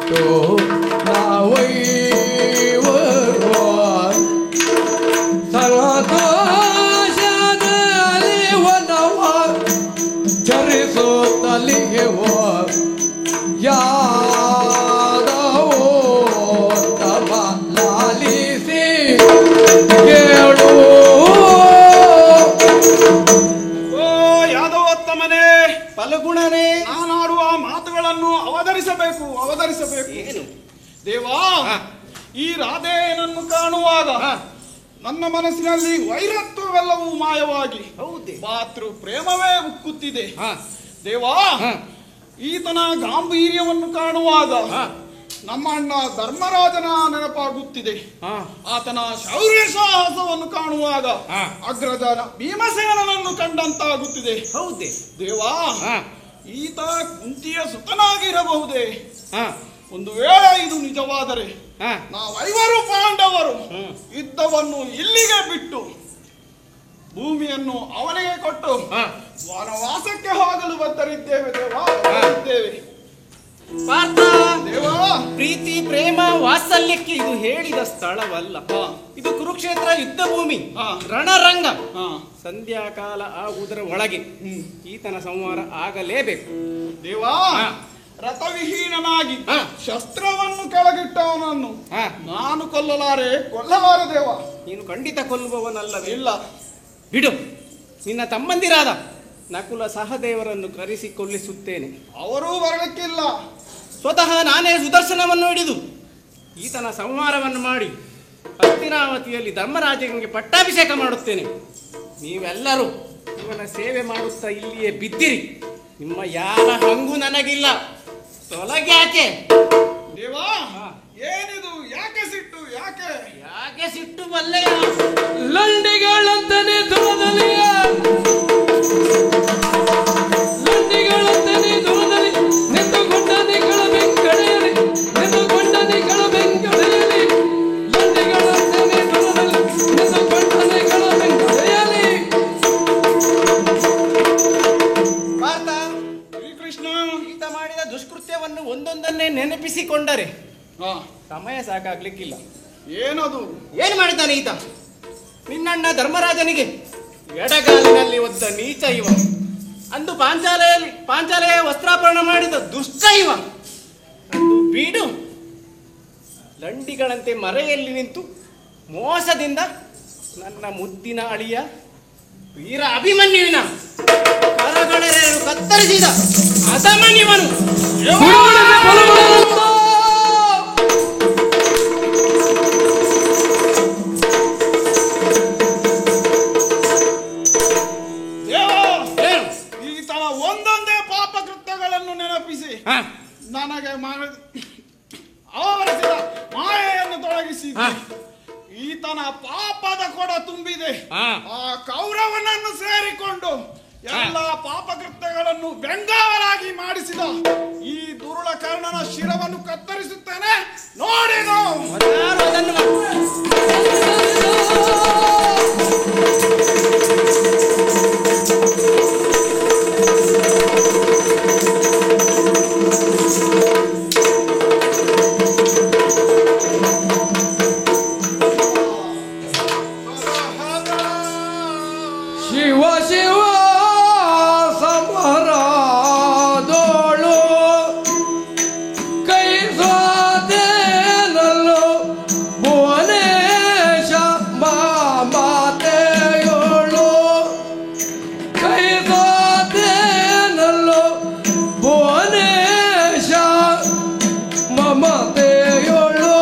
ಬಿಟ್ಟು ನಾವೈವರು ಸಂತೋಷದಲ್ಲಿ ವನವ ಚರಿಸುತ್ತಲಿಗೆವ ಯಾದವೋ ತಮ ಲಾಲಿಸಿ ಕೇಳು. ಓ ಯಾದವೋತ್ತಮನೇ, ಫಲಗುಣನೇ, ನಾನಾಡುವ ಮಾತುಗಳನ್ನು ಅವತರಿಸಬೇಕು. ಏನು ದೇವಾ, ಈ ರಾಧೆಯನ್ನು ಕಾಣುವಾಗ ನನ್ನ ಮನಸ್ಸಿನಲ್ಲಿ ವೈರತ್ವವೆಲ್ಲವೂ ಮಾಯವಾಗಿ ಹೌದೇ ಮಾತೃ ಪ್ರೇಮವೇ ಉಕ್ಕುತ್ತಿದೆ. ಹಾ ದೇವಾ, ಈತನ ಗಾಂಭೀರ್ಯವನ್ನು ಕಾಣುವಾಗ ನಮ್ಮ ಅಣ್ಣ ಧರ್ಮರಾಜನ ನೆನಪಾಗುತ್ತಿದೆ. ಆತನ ಶೌರ್ಯ ಸಾಹಸವನ್ನು ಕಾಣುವಾಗ ಅಗ್ರಜನ ಭೀಮಸೇನನನ್ನು ಕಂಡಂತಾಗುತ್ತಿದೆ. ಹೌದೇ ದೇವಾ, ಈತ ಕುಂತಿಯ ಸುತನಾಗಿರಬಹುದೇ? ಒಂದು ವೇಳೆ ಇದು ನಿಜವಾದರೆ ನಾವೈವರು ಪಾಂಡವರು ಯುದ್ಧವನ್ನು ಇಲ್ಲಿಗೆ ಬಿಟ್ಟು ಭೂಮಿಯನ್ನು ಅವನಿಗೆ ಕೊಟ್ಟು ವನವಾಸಕ್ಕೆ ಹೋಗಲು ಬದ್ಧರಿದ್ದೇವೆ. ದೇವಾ, ಪಾರ್ಥ, ದೇವಾ, ಪ್ರೀತಿ ಪ್ರೇಮ ವಾತ್ಸಲ್ಯಕ್ಕೆ ಇದು ಹೇಳಿದ ಸ್ಥಳವಲ್ಲ. ಇದು ಕುರುಕ್ಷೇತ್ರ ಯುದ್ಧ ಭೂಮಿ, ರಣರಂಗ. ಸಂಧ್ಯಾಕಾಲ ಆಗುವುದರ ಒಳಗೆ ಈತನ ಸಂಹಾರ ಆಗಲೇಬೇಕು. ದೇವಾ, ರಥವಿಹೀನನಾಗಿ ಶಸ್ತ್ರವನ್ನು ಕೆಳಗಿಟ್ಟವನನ್ನು ನಾನು ಕೊಲ್ಲಲಾರೆ ದೇವ. ನೀನು ಖಂಡಿತ ಕೊಲ್ಲುವವನಲ್ಲವೇ? ಇಲ್ಲ, ಬಿಡು. ನಿನ್ನ ತಮ್ಮಂದಿರಾದ ನಕುಲ ಸಹದೇವರನ್ನು ಕರೆಸಿ ಕೊಲ್ಲಿಸುತ್ತೇನೆ. ಅವರೂ ಬರಲಿಕ್ಕಿಲ್ಲ. ಸ್ವತಃ ನಾನೇ ಸುದರ್ಶನವನ್ನು ಹಿಡಿದು ಈತನ ಸಂಹಾರವನ್ನು ಮಾಡಿ ಹಸ್ತಿನಾವತಿಯಲ್ಲಿ ಧರ್ಮರಾಜನಿಗೆ ಪಟ್ಟಾಭಿಷೇಕ ಮಾಡುತ್ತೇನೆ. ನೀವೆಲ್ಲರೂ ಇವನ ಸೇವೆ ಮಾಡುತ್ತಾ ಇಲ್ಲಿಯೇ ಬಿದ್ದಿರಿ. ನಿಮ್ಮ ಯಾರ ಹಂಗು ನನಗಿಲ್ಲ. ತೊಲಗ್ಯಾಕೆ ದೇವಾ? ಏನಿದು? ಯಾಕೆ ಸಿಟ್ಟು? ಯಾಕೆ ಸಿಟ್ಟು ಬಲ್ಲೆಯ? ಲಂಡಿಗಳಂತನೇ ದೂರದಲ್ಲಿ ನಿಂತುಕೊಂಡ ನಿಗಳ ಬೆಂಕಡೆಯಲಿ ಲಂಡಿಗಳಂತನೇ ದೂರದಲ್ಲಿ ನಿಂತುಕೊಂಡ ನಿಗಳ ಬೆಂಕಡೆಯಲಿ. ಪಾರ್ಥ, ಶ್ರೀಕೃಷ್ಣ ಈತ ಮಾಡಿದ ದುಷ್ಕೃತ್ಯವನ್ನು ಒಂದೊಂದನ್ನೇ ನೆನಪಿಸಿಕೊಂಡರೆ ಸಮಯ ಸಾಕಾಗ್ಲಿಕ್ಕಿಲ್ಲ. ಏನದು? ಏನು ಮಾಡಿದ್ದಾನೆ ಈತ? ನಿನ್ನಣ್ಣ ಧರ್ಮರಾಜನಿಗೆ ಎಡಗಾಲಿನಲ್ಲಿ ಒದ್ದ ನೀಚ ಇವ. ಅಂದು ಪಾಂಚಾಲೆಯ ವಸ್ತ್ರಾಪರಣ ಮಾಡಿದ ದುಷ್ಟ ಇವ. ಅಂದು ಬೀಡು ಲಂಡಿಗಳಂತೆ ಮರೆಯಲ್ಲಿ ನಿಂತು ಮೋಸದಿಂದ ನನ್ನ ಮುದ್ದಿನ ಅಳಿಯ ವೀರ ಅಭಿಮನ್ಯುವಿನ ಕರಗಳೆರಡು ಕತ್ತರಿಸಿದ ಅಧಮನಿವನು. ಈತನ ಒಂದೊಂದೇ ಪಾಪಕೃತ್ಯಗಳನ್ನು ನೆನಪಿಸಿ ನನಗೆ ಆವರಿಸಿದ ಮಾಯೆಯನ್ನು ತೊಡಗಿಸಿ ಈತನ ಪಾಪದ ಕೊಡ ತುಂಬಿದೆ. ಆ ಕೌರವನನ್ನು ಸೇರಿಕೊಂಡು ಎಲ್ಲ ಪಾಪಕೃತ್ಯಗಳನ್ನು ಬೆಂಗಾವಲಾಗಿ ಮಾಡಿಸಿದ ಈ ದುರುಳ ಕರ್ಣನ ಶಿರವನ್ನು ಕತ್ತರಿಸುತ್ತೇನೆ, ನೋಡಿದು. ಶಿವ ಶಿವ ಸಮರದೋಳು ಕೈ ಸ್ವಾದೇನಲ್ಲೋ ಭುವನೇಶ ಮಾತೆಯೋಳು ಕೈ ಸ್ವಾದೇನಲ್ಲೋ ಭುವನೇಶ ಮಮತೆಯೋಳು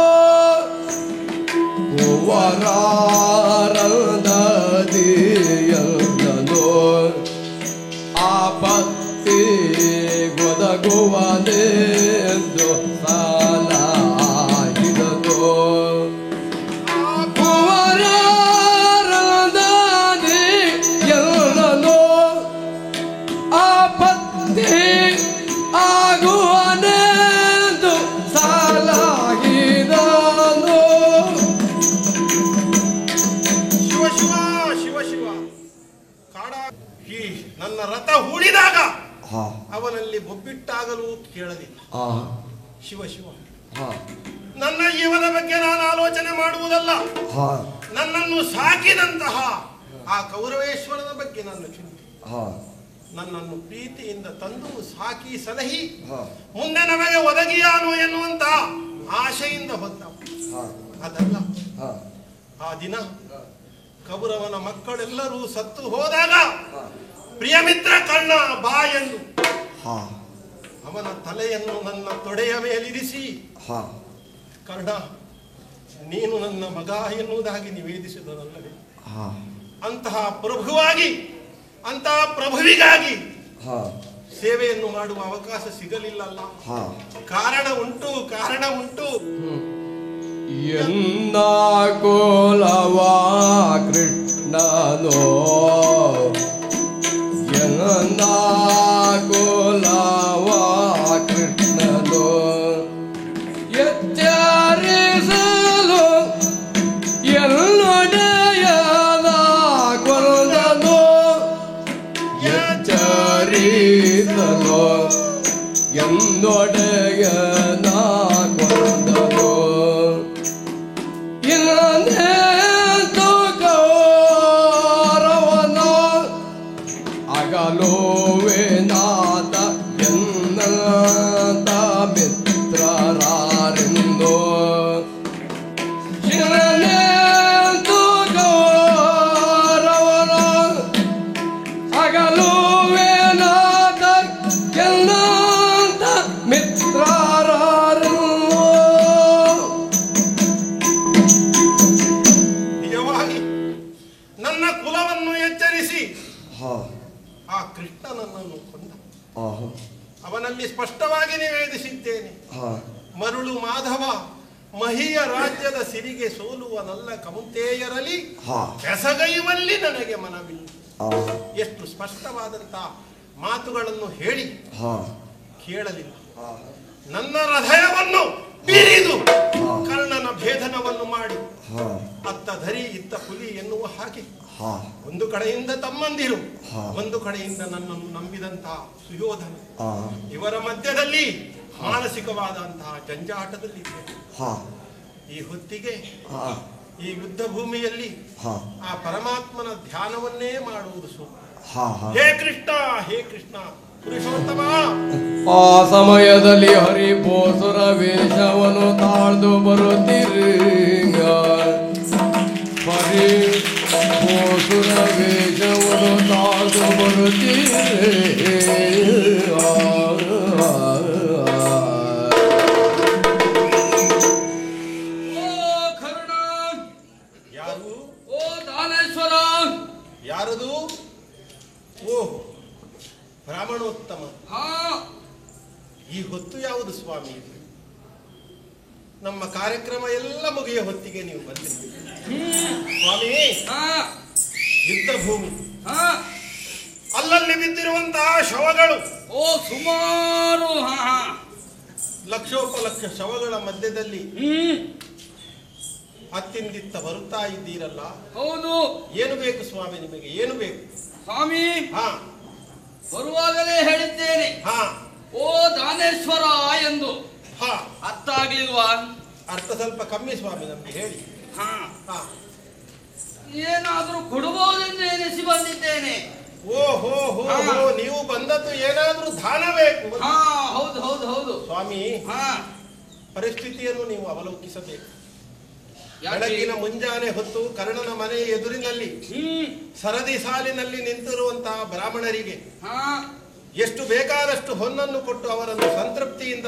ಆಪತ್ತಿ ಗೊದಗುವನೆಂದು ಸಾಲಾಗಿದನು. ಕುವರರಂದದಿ ಎಲ್ಲನೋ ಆಪತ್ತಿ ಆಗುವನೆಂದು ಸಾಲಾಗಿದನು. ಶಿವ ಕಾಡ ನನ್ನ ರಥ ಹೂಡಿದಾಗ ಅವನಲ್ಲಿ ಬೊಬ್ಬಿಟ್ಟಾಗಲೂ ಕೇಳಲಿಲ್ಲ. ಶಿವ ಹಾ ನನ್ನ ಜೀವದ ಬಗ್ಗೆ ನಾನು ಆಲೋಚನೆ ಮಾಡುವುದಲ್ಲ. ಹಾ ನನ್ನನ್ನು ಸಾಕಿದಂತಹ ಆ ಕೌರವೇಶ್ವರನ ಬಗ್ಗೆ ನನ್ನ ಚಿಂತೆ. ಹಾ ನನ್ನನ್ನು ಪ್ರೀತಿಯಿಂದ ತಂದು ಸಾಕಿ ಸಲಹಿ ಹಾ ಮುಂದೆ ನಮಗೆ ಒದಗಿಯಾನು ಎನ್ನುವಂತ ಆಶೆಯಿಂದ ಹೊತ್ತ ಹಾ ಅದಲ್ಲ. ಹಾ ಆ ದಿನ ಕೌರವನ ಮಕ್ಕಳೆಲ್ಲರೂ ಸತ್ತು ಹೋದಾಗ ಹಾ ಪ್ರಿಯ ಮಿತ್ರ ಕರ್ಣ ಬಾ ಎಂದು ಹಾ ಅವನ ತಲೆಯನ್ನು ನನ್ನ ತೊಡೆಯ ಮೇಲಿರಿಸಿ, ಹಾ ಕರ್ಣ ನೀನು ನನ್ನ ಮಗ ಎನ್ನುವುದಾಗಿ ನಿವೇದಿಸಿದನಲ್ಲವೇ? ಹಾ ಅಂತಹ ಪ್ರಭುವಾಗಿ, ಅಂತಹ ಪ್ರಭುವಿಗಾಗಿ ಹಾ ಸೇವೆಯನ್ನು ಮಾಡುವ ಅವಕಾಶ ಸಿಗಲಿಲ್ಲಲ್ಲ. ಹಾ ಕಾರಣ ಉಂಟು, ಕಾರಣ ಉಂಟು. ಎನ್ನ ಕೋಲವಾ ಕೃಷ್ಣನೋ, ಎನ್ನ ಕೋಲವಾ ಕೃಷ್ಣನೋ, ಎಚ್ಚರಿಸಲು ಎಲ್ಲೊಡೆಯನ ಕೊರದನೋ, ಎಚ್ಚರಿಸಲು എന്നൊടയന കൊണ്ടോ ഇന്നേതു കൗരവന അകലോവേനാഥ എന്നത മിത്രരാരെന്നോ, ഇന്നേതു കൗരവന അകലോവേനാഥ എന്നത ಮಿತ್ರರಾರೆನ್ನೋ. ನಿಜವಾಗಿ ನನ್ನ ಕುಲವನ್ನು ಎಚ್ಚರಿಸಿ ಹಾ ಆ ಕೃಷ್ಣನನ್ನು ಕೊಂದ. ಆಹಾ ಅವನಲ್ಲಿ ಸ್ಪಷ್ಟವಾಗಿ ನಿವೇದಿಸಿದ್ದೇನೆ. ಹಾ ಮರುಳು ಮಾಧವ ಮಹಿಯ ರಾಜ್ಯದ ಸಿರಿಗೆ ಸೋಲುವನಲ್ಲ ಕಮುಂತೆಯರಲಿ, ಹಾ ಬೆಸಗೈಯುವಲ್ಲಿ ನನಗೆ ಮನವಿಲ್ಲ. ಆಹಾ ಎಷ್ಟು ಸ್ಪಷ್ಟವಾದಂತ ಮಾತುಗಳನ್ನು ಹೇಳಿ ಹಾ ಕೇಳಲಿಲ್ಲ. ಹಾ ನನ್ನ ಹೃದಯವನ್ನು ಬಿರಿದು ಹಾ. ಕರ್ಣನ ಭೇದನವನ್ನು ಮಾಡಿ ಹಾ ಅತ್ತ ಧರಿ ಇತ್ತ ಹುಲಿ ಎನ್ನುವ ಹಾಗೆ ಹಾ ಒಂದು ಕಡೆಯಿಂದ ತಮ್ಮಂದಿರು, ಹಾ. ಒಂದು ಕಡೆಯಿಂದ ನನ್ನನ್ನು ನಂಬಿದಂತಹ ಸುಯೋಧನ, ಆಹಾ ಇವರ ಮಧ್ಯದಲ್ಲಿ ಮಾನಸಿಕವಾದಂತಹ ಜಂಜಾಟದಲ್ಲಿ ಹಾ ಈ ಹೊತ್ತಿಗೆ ಹಾ ಈ ಯುದ್ಧ ಭೂಮಿಯಲ್ಲಿ ಹಾ ಆ ಪರಮಾತ್ಮನ ಧ್ಯಾನವನ್ನೇ ಮಾಡುವುದು ಸೂಕ್ತ. ಹಾ ಹಾ ಹೇ ಕೃಷ್ಣ, ಹೇ ಕೃಷ್ಣ ಪುರುಷೋತ್ತಮ. ಆ ಸಮಯದಲ್ಲಿ ಹರಿಬೋಸುರ ವೇಷವನ್ನು ತಾಳ್ದು ಬರುತ್ತಿರುಗ, ಹರಿಬೋಸುರ ವೇಷವನ್ನು ತಾಳ್ದು ಬರುತ್ತಿರುಗ. ಯಾರು? ಓ ದಾನೇಶ್ವರ, ಯಾರದು? ಓಹ್, ಬ್ರಾಹ್ಮಣೋತ್ತಮ. ಹಾ ಈ ಹೊತ್ತು ಯಾವುದು ಸ್ವಾಮಿ? ನಮ್ಮ ಕಾರ್ಯಕ್ರಮ ಎಲ್ಲ ಮುಗಿಯ ಹೊತ್ತಿಗೆ ನೀವು ಬಂದಿದ್ದೀರಿ ಸ್ವಾಮಿ. ಹಾ ಯುದ್ಧ ಭೂಮಿ, ಹಾ ಅಲ್ಲಲ್ಲಿ ಬಿದ್ದಿರುವಂತಹ ಶವಗಳು, ಓ ಸುಮಾರು ಹಾ ಹಾ ಲಕ್ಷೋಪಲಕ್ಷ ಶವಗಳ ಮಧ್ಯದಲ್ಲಿ ಅತ್ತಿಂದಿತ್ತ ಬರುತ್ತಾ ಇದ್ದೀರಲ್ಲ, ಹೌದು ಏನು ಬೇಕು ಸ್ವಾಮಿ ನಿಮಗೆ? ಏನು ಬೇಕು? ಸ್ವಾಮಿ, ಹಾ ಬರುವಾಗಲೇ ಹೇಳಿದ್ದೇನೆ ಹಾ ಓ ದಾನೇಶ್ವರ ಎಂದು. ಹಾ ಅರ್ಥ ಆಗ್ಲಿಲ್ವಾ? ಅರ್ಥ ಸ್ವಲ್ಪ ಕಮ್ಮಿ ಸ್ವಾಮಿ, ನಮ್ಗೆ ಹೇಳಿ. ಹಾ ಹಾ ಏನಾದ್ರೂ ಕೊಡಬಹುದೆಂದು ಎನಿಸಿ ಬಂದಿದ್ದೇನೆ. ಓ ಹೋ ಹೋ ಹಾ. ಹೋ, ನೀವು ಬಂದದ್ದು ಏನಾದ್ರೂ ದಾನ ಬೇಕು. ಹಾ ಹೌದು ಹೌದು ಹೌದು ಸ್ವಾಮಿ, ಹಾ ಪರಿಸ್ಥಿತಿಯನ್ನು ನೀವು ಅವಲೋಕಿಸಬೇಕು. ಯಾಕೆ? ಬೆಳಗಿನ ಮುಂಜಾನೆ ಹೊತ್ತು ಕರ್ಣನ ಮನೆಯ ಎದುರಿನಲ್ಲಿ ಸರದಿ ಸಾಲಿನಲ್ಲಿ ನಿಂತಿರುವಂತಹ ಬ್ರಾಹ್ಮಣರಿಗೆ ಹಾ ಎಷ್ಟು ಬೇಕಾದಷ್ಟು ಹೊನ್ನನ್ನು ಕೊಟ್ಟು ಅವರನ್ನು ಸಂತೃಪ್ತಿಯಿಂದ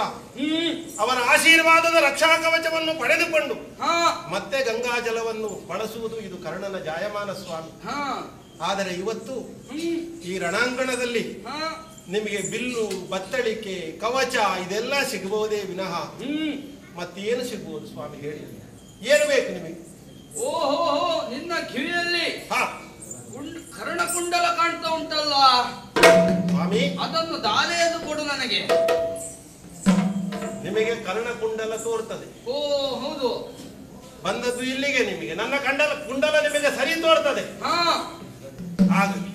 ಅವರ ಆಶೀರ್ವಾದದ ರಕ್ಷಾ ಕವಚವನ್ನು ಪಡೆದುಕೊಂಡು ಹಾ ಮತ್ತೆ ಗಂಗಾಜಲವನ್ನು ಬಳಸುವುದು ಇದು ಕರ್ಣನ ಜಾಯಮಾನ ಸ್ವಾಮಿ. ಹಾ ಆದರೆ ಇವತ್ತು ಈ ರಣಾಂಗಣದಲ್ಲಿ ಹಾ ನಿಮಗೆ ಬಿಲ್ಲು, ಬತ್ತಳಿಕೆ, ಕವಚ ಇದೆಲ್ಲ ಸಿಗಬಹುದೇ ವಿನಃ ಮತ್ತೇನು ಸಿಗಬಹುದು ಸ್ವಾಮಿ? ಹೇಳಿ, ಏನು ಬೇಕು ನಿಮಗೆ? ಓಹೋ ನಿನ್ನ ಕಿವಿಯಲ್ಲಿ ಹಾ ಕರ್ಣಕುಂಡಲ ಕಾಣ್ತಾ ಉಂಟಲ್ಲ ಸ್ವಾಮಿ, ಅದನ್ನು ದಾನೆಯನ್ನು ಕೊಡು ನನಗೆ. ನಿಮಗೆ ಕರ್ಣಕುಂಡಲ ತೋರ್ತದೆ. ಓ ಹೌದು, ಬಂದದ್ದು ಇಲ್ಲಿಗೆ ನಿಮಗೆ. ನನ್ನ ಕುಂಡಲ ನಿಮಗೆ ಸರಿ ತೋರ್ತದೆ. ಹಾ ಆಗಲಿ,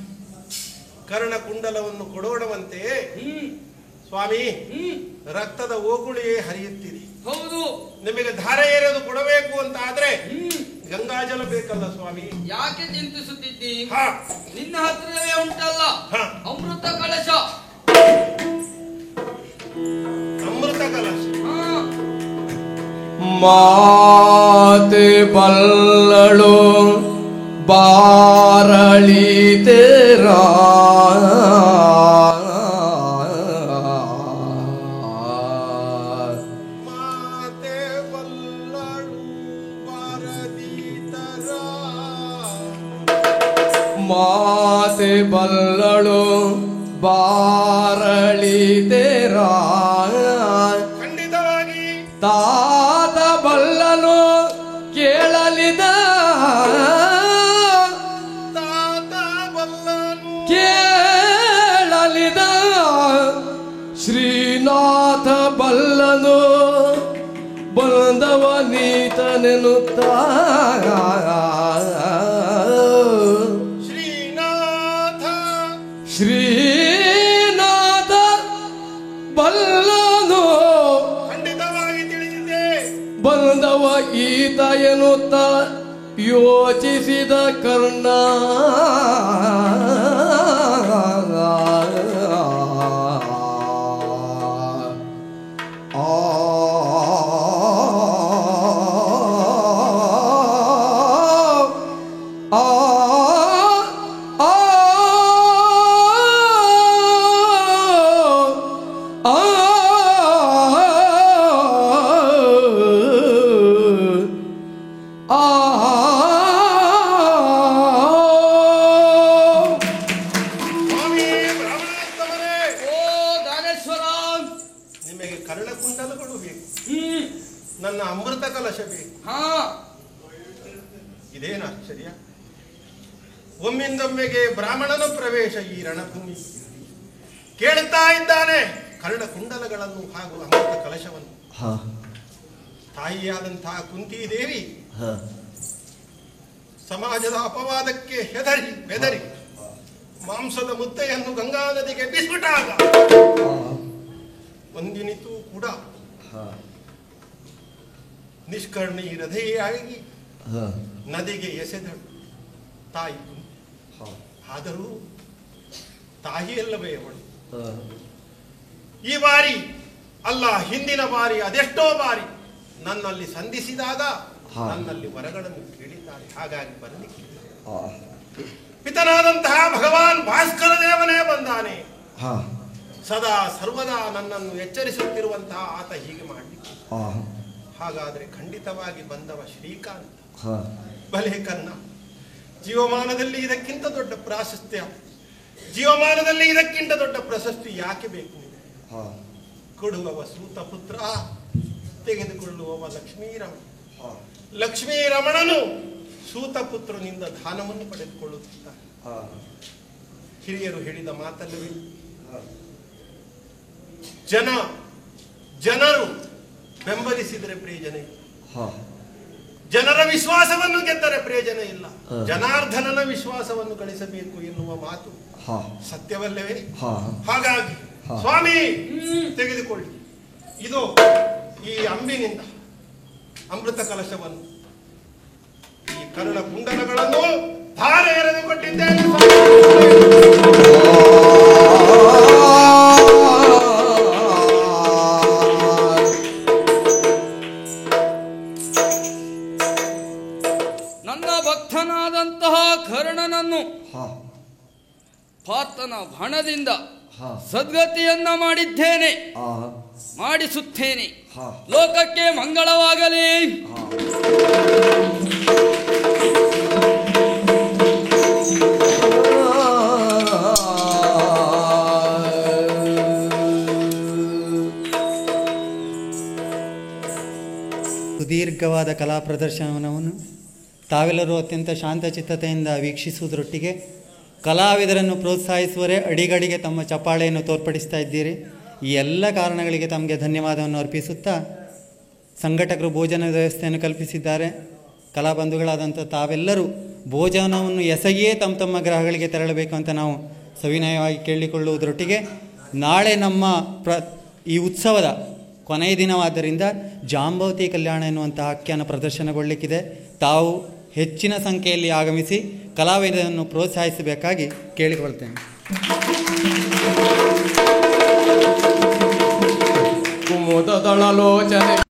ಕರ್ಣಕುಂಡಲವನ್ನು ಕೊಡೋಣವಂತೆ ಸ್ವಾಮಿ. ರಕ್ತದ ಓಗುಳಿಯೇ ಹರಿಯುತ್ತಿದೆ. ಹೌದು, ನಿಮಗೆ ಧಾರೆ ಎರೆದು ಕೊಡಬೇಕು ಅಂತ ಆದ್ರೆ ಗಂಗಾಜಲ ಬೇಕಲ್ಲ ಸ್ವಾಮಿ. ಯಾಕೆ ಚಿಂತಿಸುತ್ತಿದ್ದಿ? ಹಾ, ನಿನ್ನ ಹತ್ರವೇ ಉಂಟಲ್ಲ ಹಾ. ಅಮೃತ ಕಳಶ. ಅಮೃತ ಕಲಶ. ಹಾ. ಮಾತೆ ಬಲ್ಲಳು ಬಾರಳಿ ತೇರ ಮಾತೆ ಬಲ್ಲಳು ಬಾರದೀತರ. ಮಾತೆ ಬಲ್ಲಳು ಬಾರಳಿ ತೇರ ಖಂಡಿತವಾಗಿ ತಾತ ಬಲ್ಲನು ಕೇಳಲಿದ ತಾತ ಬಲ್ಲನು ಕೇಳಲಿದ ಶ್ರೀನಾಥ ಬಲ್ಲನು ಬಂದವ ನೀತನೆನುತ್ತ ಶ್ರೀನಾಥ ಶ್ರೀನಾಥ ಬಲ್ಲನು ಖಂಡಿತವಾಗಿ ತಿಳಿದಿದೆ. ಬಂದವ ಈತ ಎನ್ನುತ್ತ ಯೋಚಿಸಿದ ಕರ್ಣ ಸ್ವಾಮಿ ಬ್ರಾಹ್ಮಣೋತ್ತಮರೇ, ಓ ದಾನೇಶ್ವರ. ನಿಮಗೆ ಕರ್ಣಕುಂಡಲಗಳು ಬೇಕು, ನನ್ನ ಅಮೃತ ಕಲಶ ಬೇಕು. ಹಾ. ಇದೇನು ಆಶ್ಚರ್ಯ! ಒಮ್ಮಿಂದೊಮ್ಮೆಗೆ ಬ್ರಾಹ್ಮಣನ ಪ್ರವೇಶ ಈ ರಣಭೂಮಿ. ಕೇಳುತ್ತಾ ಇದ್ದಾನೆ ಕರ್ಣಕುಂಡಲಗಳನ್ನು ಹಾಗೂ ಅಮೃತ ಕಲಶವನ್ನು. ತಾಯಿಯಾದಂತಹ ಕುಂತಿ ದೇವಿ ಸಮಾಜದ ಅಪವಾದಕ್ಕೆ ಬೆದರಿ ಮಾಂಸದ ಮುದ್ದೆಯನ್ನು ಗಂಗಾ ನದಿಗೆ ಬಿಸಿಬಿಟ್ಟಾಗ ಒಂದಿನಿತೂ ಕೂಡ ನಿಷ್ಕರ್ಣಿ ಹೃದಯಿಯಾಗಿ ನದಿಗೆ ಎಸೆದಳು ತಾಯಿ ಕುಂತಿ. ಆದರೂ ತಾಯಿಯಲ್ಲವೇ ಅವಳು. ಈ ಬಾರಿ ಅಲ್ಲ, ಹಿಂದಿನ ಬಾರಿ ಅದೆಷ್ಟೋ ಬಾರಿ ನನ್ನಲ್ಲಿ ಸಂಧಿಸಿದಾಗ ನನ್ನಲ್ಲಿ ವರಗಳನ್ನು ಕೇಳಿದ್ದಾರೆ. ಹಾಗಾಗಿ ಬರಲಿಕ್ಕೆ ಪಿತನಾದಂತಹ ಭಗವಾನ್ ಭಾಸ್ಕರ ದೇವನೇ ಬಂದಾನೆ. ಸದಾ ಸರ್ವದಾ ನನ್ನನ್ನು ಎಚ್ಚರಿಸುತ್ತಿರುವಂತಹ ಆತ ಹೀಗೆ ಮಾಡಲಿಕ್ಕೆ. ಹಾಗಾದ್ರೆ ಖಂಡಿತವಾಗಿ ಬಂದವ ಶ್ರೀಕಾಂತ. ಬಲೆ ಕನ್ನ, ಜೀವಮಾನದಲ್ಲಿ ಇದಕ್ಕಿಂತ ದೊಡ್ಡ ಪ್ರಾಶಸ್ತ್ಯ, ಜೀವಮಾನದಲ್ಲಿ ಇದಕ್ಕಿಂತ ದೊಡ್ಡ ಪ್ರಶಸ್ತಿ ಯಾಕೆ ಬೇಕು? ಕೊಡುವವ ಸೂತ ಪುತ್ರ, ತೆಗೆದುಕೊಳ್ಳುವವ ಲಕ್ಷ್ಮೀರಮಣ. ಲಕ್ಷ್ಮೀರಮಣನು ಸೂತ ಪುತ್ರನಿಂದ ದಾನವನ್ನು ಪಡೆದುಕೊಳ್ಳುತ್ತಿದ್ದಾನೆ. ಹಿರಿಯರು ಹೇಳಿದ ಮಾತಲ್ಲವೇ, ಜನರು ಬೆಂಬಲಿಸಿದರೆ ಪ್ರಯೋಜನ ಇಲ್ಲ, ಜನರ ವಿಶ್ವಾಸವನ್ನು ಗೆದ್ದರೆ ಪ್ರಯೋಜನ ಇಲ್ಲ, ಜನಾರ್ದನನ ವಿಶ್ವಾಸವನ್ನು ಗಳಿಸಬೇಕು ಎನ್ನುವ ಮಾತು ಸತ್ಯವಲ್ಲವೇ? ಹಾಗಾಗಿ ಸ್ವಾಮಿ ತೆಗೆದುಕೊಳ್ಳಿ, ಇದು ಈ ಅಂಬಿನಿಂದ ಅಮೃತ ಕಲಶವನ್ನು, ಈ ಕರುಣ ಕುಂಡಲಗಳನ್ನು ಧಾರೆ ಎರೆದು ಕೊಟ್ಟಿದ್ದೇನೆ. ನನ್ನ ಭಕ್ತನಾದಂತಹ ಕರ್ಣನನ್ನು ಪಾರ್ಥನ ಹಣದಿಂದ ಸದ್ಗತಿಯನ್ನ ಮಾಡಿದ್ದೇನೆ, ಮಾಡಿಸುತ್ತೇನೆ. ಲೋಕಕ್ಕೆ ಮಂಗಳವಾಗಲಿ. ಸುದೀರ್ಘವಾದ ಕಲಾ ಪ್ರದರ್ಶನವನ್ನು ತಾವೆಲ್ಲರೂ ಅತ್ಯಂತ ಶಾಂತಚಿತ್ತತೆಯಿಂದ ವೀಕ್ಷಿಸುವುದರೊಟ್ಟಿಗೆ ಕಲಾವಿದರನ್ನು ಪ್ರೋತ್ಸಾಹಿಸುವರೇ ಅಡಿಗಡಿಗೆ ತಮ್ಮ ಚಪ್ಪಾಳೆಯನ್ನು ತೋರ್ಪಡಿಸ್ತಾ ಇದ್ದೀರಿ. ಈ ಎಲ್ಲ ಕಾರಣಗಳಿಗೆ ತಮಗೆ ಧನ್ಯವಾದವನ್ನು ಅರ್ಪಿಸುತ್ತಾ, ಸಂಘಟಕರು ಭೋಜನ ವ್ಯವಸ್ಥೆಯನ್ನು ಕಲ್ಪಿಸಿದ್ದಾರೆ. ಕಲಾಬಂಧುಗಳಾದಂಥ ತಾವೆಲ್ಲರೂ ಭೋಜನವನ್ನು ಎಸಗಿಯೇ ತಮ್ಮ ತಮ್ಮ ಗ್ರಹಗಳಿಗೆ ತೆರಳಬೇಕು ಅಂತ ನಾವು ಸವಿನಯವಾಗಿ ಕೇಳಿಕೊಳ್ಳುವುದರೊಟ್ಟಿಗೆ, ನಾಳೆ ನಮ್ಮ ಈ ಉತ್ಸವದ ಕೊನೆಯ ದಿನವಾದ್ದರಿಂದ ಜಾಂಬವತಿ ಕಲ್ಯಾಣ ಎನ್ನುವಂಥ ಆಖ್ಯಾನ ಪ್ರದರ್ಶನಗೊಳ್ಳಲಿಕ್ಕಿದೆ. ತಾವು ಹೆಚ್ಚಿನ ಸಂಖ್ಯೆಯಲ್ಲಿ ಆಗಮಿಸಿ ಕಲಾವಿದರನ್ನು ಪ್ರೋತ್ಸಾಹಿಸಬೇಕಾಗಿ ಕೇಳಿಕೊಳ್ತೇನೆ. ಕುಮುದದಳಲೋಚನೆ